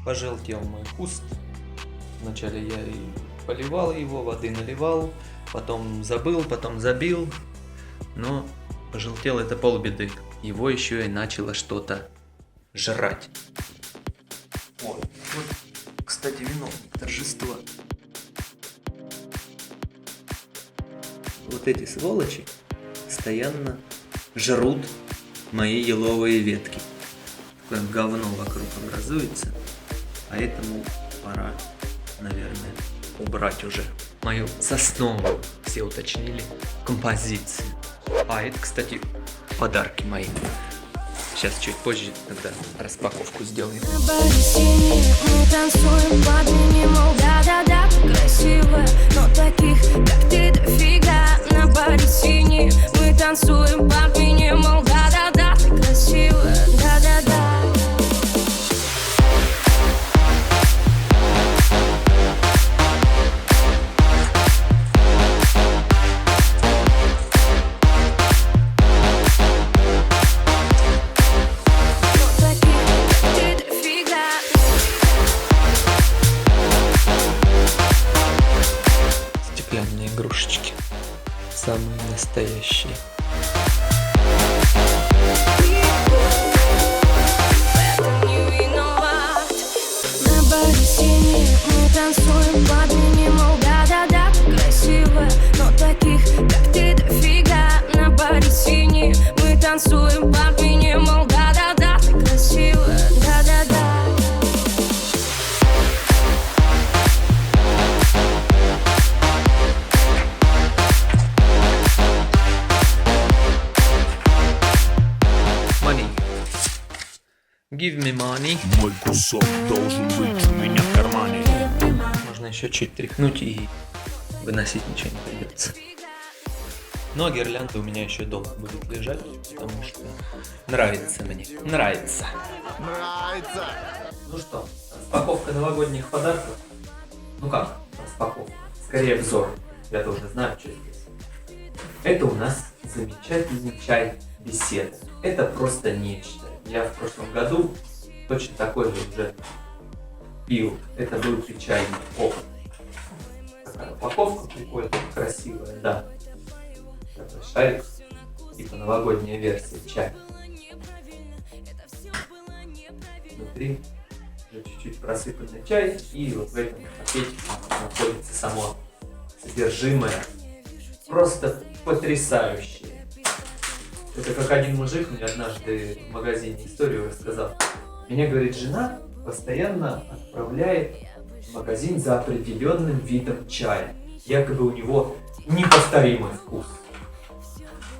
Пожелтел мой куст. Вначале я и поливал его, воды наливал, потом забыл, потом забил. Но пожелтел это полбеды. Его еще и начало что-то жрать. Ой, вот, кстати, виновник торжества. Вот эти сволочи постоянно жрут мои еловые ветки. Такое говно вокруг образуется. Поэтому пора, наверное, убрать уже мою сосновую, все уточнили, композицию. А это, кстати, подарки мои. Сейчас чуть позже тогда распаковку сделаем. Мы танцуем под минимал, да-да-да, красивая, но таких, как ты, дофига. На баре синий, мы танцуем под минимал, да-да-да, ты красивая, да-да-да. Стеклянные игрушечки. Самые настоящие. На баре синий, мы танцуем под минимал, да-да-да, красивая, но таких, как ты, дофига. На баре синий, мы танцуем под минимал, да-да-да, ты красивая, да-да-да. Money. Give me money. Мой кусок должен быть у меня в кармане. Можно еще чуть тряхнуть и выносить ничего не придется. Но гирлянда у меня еще долго будет лежать, потому что нравится мне. Нравится. Нравится. Ну что, распаковка новогодних подарков. Ну как распаковка? Скорее обзор. Я тоже знаю, что здесь. Это у нас замечательный чай беседа. Это просто нечто. Я в прошлом году точно такой же уже пил. Это был чайный опыт. Такая упаковка прикольная, красивая, да. Такой шарик, типа новогодняя версия чая. Внутри уже чуть-чуть просыпанный чай, и вот в этом пакетике находится само содержимое. Просто потрясающее. Это как один мужик мне однажды в магазине историю рассказал. Меня, говорит, жена постоянно отправляет в магазин за определенным видом чая. Якобы у него неповторимый вкус.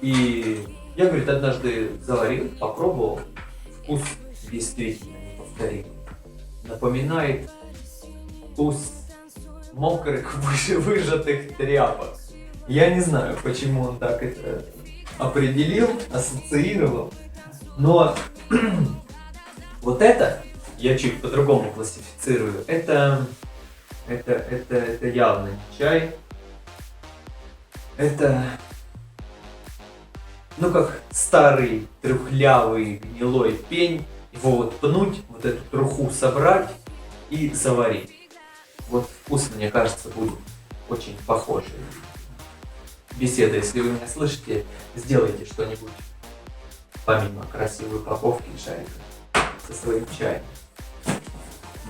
И я, говорит, однажды заварил, попробовал. Вкус действительно неповторимый. Напоминает вкус мокрых выжатых тряпок. Я не знаю, почему он так это определил, ассоциировал. Но вот это я чуть по-другому классифицирую. Это явно не чай. Это, ну, как старый трухлявый гнилой пень. Его вот пнуть, вот эту труху собрать и заварить. Вот вкус, мне кажется, будет очень похожий. Беседа, если вы меня слышите, сделайте что-нибудь помимо красивой упаковки и шарика со своим чаем.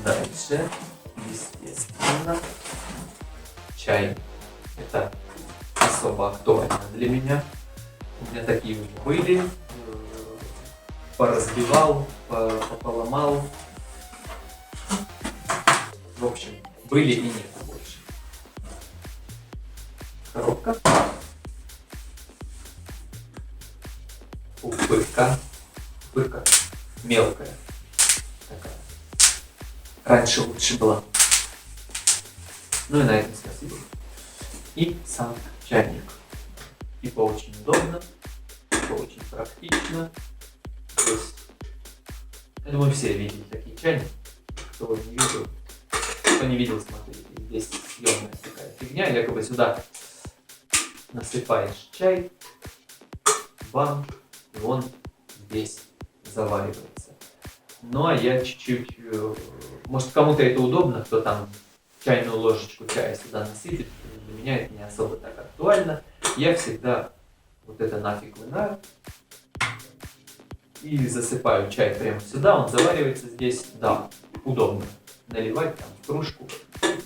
Дальше, естественно, чай. Это особо актуально для меня. У меня такие уже были. Поразбивал, поломал. В общем, были и нет больше. Коробка. Пупырка. Пупырка мелкая. Такая. Раньше лучше была. Ну и на этом спасибо. И сам чайник. Типа очень удобно, типа очень практично. То есть, я думаю, все видели такие чайники. Кто не видел, смотрите, здесь съемная такая фигня, якобы сюда насыпаешь чай, бам, и он здесь заваривается. Ну а я чуть-чуть Может, кому-то это удобно, кто там чайную ложечку чая сюда насыпет. Для меня это не особо так актуально. Я всегда вот это нафиг вынаю и засыпаю чай прямо сюда. Он заваривается здесь. Да, удобно наливать там в кружку.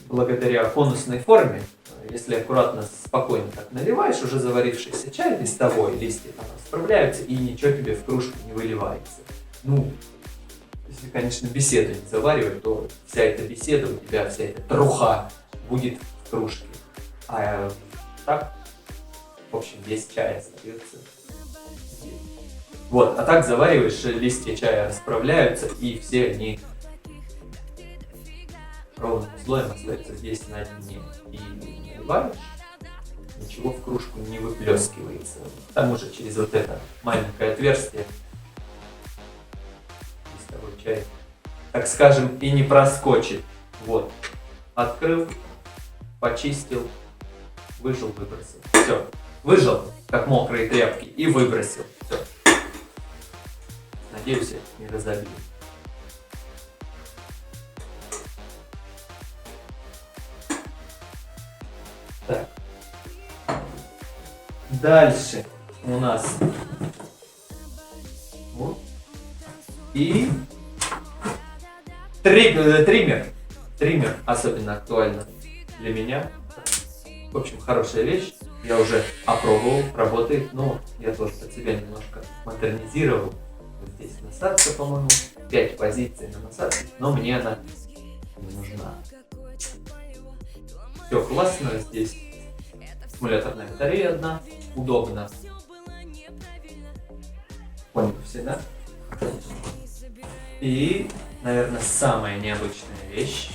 Благодаря конусной форме, если аккуратно, спокойно так наливаешь, уже заварившийся чай листовой, листья там расправляются, и ничего тебе в кружку не выливается. Ну, если, конечно, беседу не заваривать, то вся эта беседа у тебя, вся эта труха будет в кружке. А так, в общем, весь чай остается здесь. Вот, а так завариваешь, листья чая расправляются, и все они ровным слоем остаются здесь на дне. И наливаешь, ничего в кружку не выплескивается. К тому же через вот это маленькое отверстие листовой чай, так скажем, и не проскочит. Вот, открыл, почистил, выжил, выбросил. Все, выжил, как мокрые тряпки, и выбросил. Все. Надеюсь, это не разобью. Так. Дальше у нас вот. И триммер. Триммер особенно актуально для меня. В общем, хорошая вещь. Я уже опробовал, работает, но я тоже под себя немножко модернизировал. Вот здесь насадка, по-моему, 5 позиций на насадке, но мне она не нужна. Все классно, здесь аккумуляторная батарея одна, удобно. Поняли все, да? И, наверное, самая необычная вещь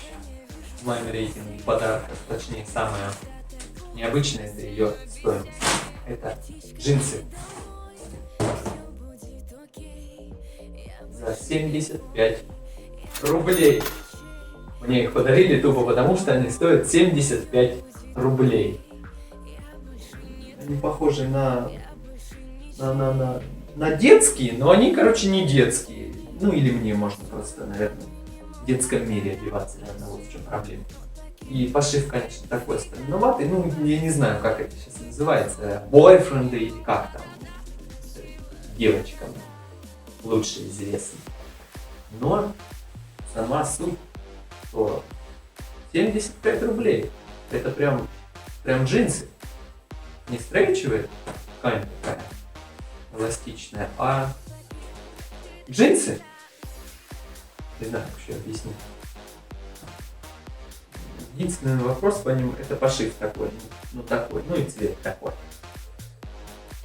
в моем рейтинге подарков, точнее, самая необычная это ее стоимость. Это джинсы. За 75 рублей. Мне их подарили тупо потому, что они стоят 75 рублей. Они похожи на детские, но они, короче, не детские. Ну или мне можно просто, наверное, в детском мире одеваться, наверное, вот в чем проблема. И пошив, конечно, такой странноватый. Ну, я не знаю, как это сейчас называется. Бойфренды или как там. Девочкам лучше известно. Но сама суть, что 75 рублей. Это прям джинсы. Не стрейчевая ткань такая эластичная, а джинсы. Не знаю, как еще объяснить. Единственный вопрос по ним это пошив такой. Ну такой, ну и цвет такой.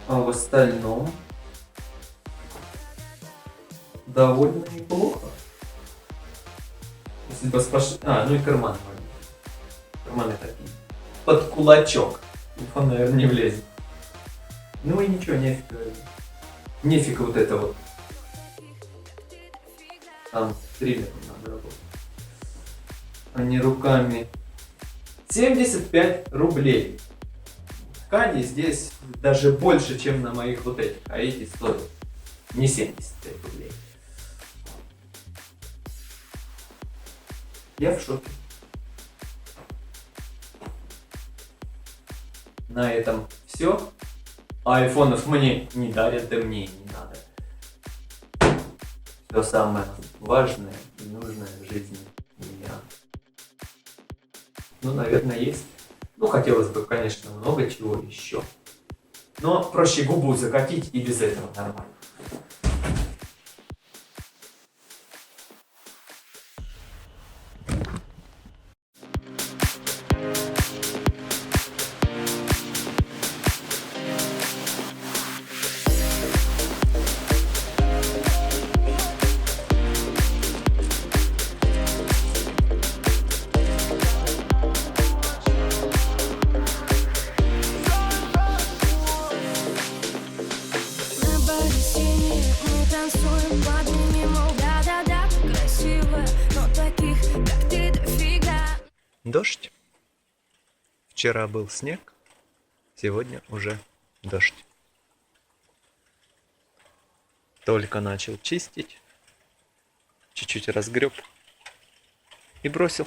А в остальном довольно неплохо. Если бы ну и карманы. Карманы такие. Под кулачок. Он, наверное, не влезет. Ну и ничего, нефиг вот это вот. Там триммером надо работать. А не руками. 75 рублей. Ткани здесь даже больше, чем на моих вот этих. А эти стоят не 75 рублей. Я в шоке. На этом все. А айфонов мне не дарят, да мне и не надо. Все самое важное и нужное в жизни у меня. Ну, наверное, есть. Ну, хотелось бы, конечно, много чего еще. Но проще губу закатить и без этого нормально. Танцуем под ними, мол, да-да-да, красивая, но таких, как ты, дофига. Дождь. Вчера был снег, сегодня уже дождь. Только начал чистить, чуть-чуть разгреб и бросил.